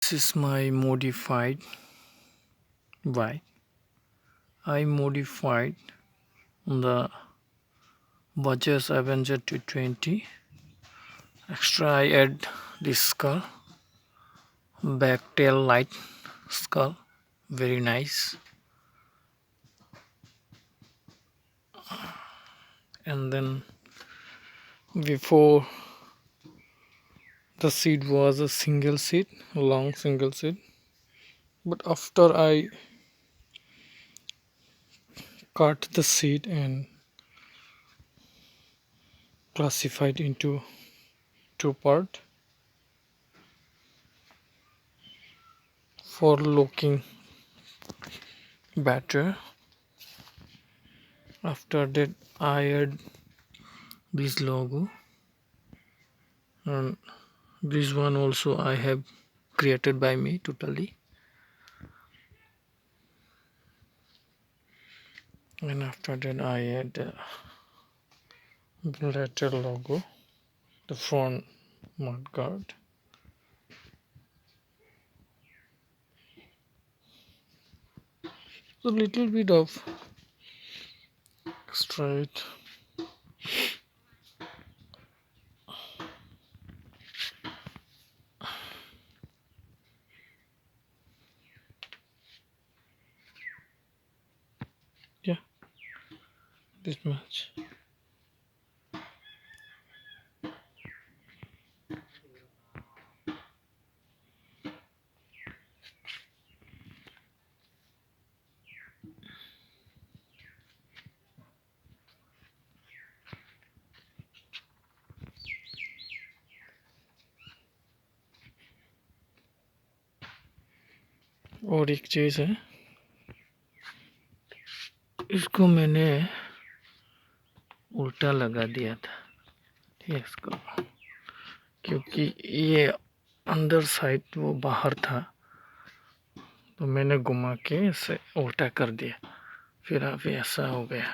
This is my modified bike. I modified the Bajaj Avenger 220. Extra I add this skull, back tail light skull, very nice. And then before the seat was a single seat, long single seat. But after I cut the seat and classified into two part for looking better. After that I add this logo, and this one also I have created by me totally. And after that I add the letter logo, the front mud guard. A little bit of straight. Yeah, this much. और एक चीज़ है, इसको मैंने उल्टा लगा दिया था, ठीक है, इसको, क्योंकि ये अंदर साइड वो बाहर था, तो मैंने घुमा के इसे उल्टा कर दिया, फिर अभी ऐसा हो गया।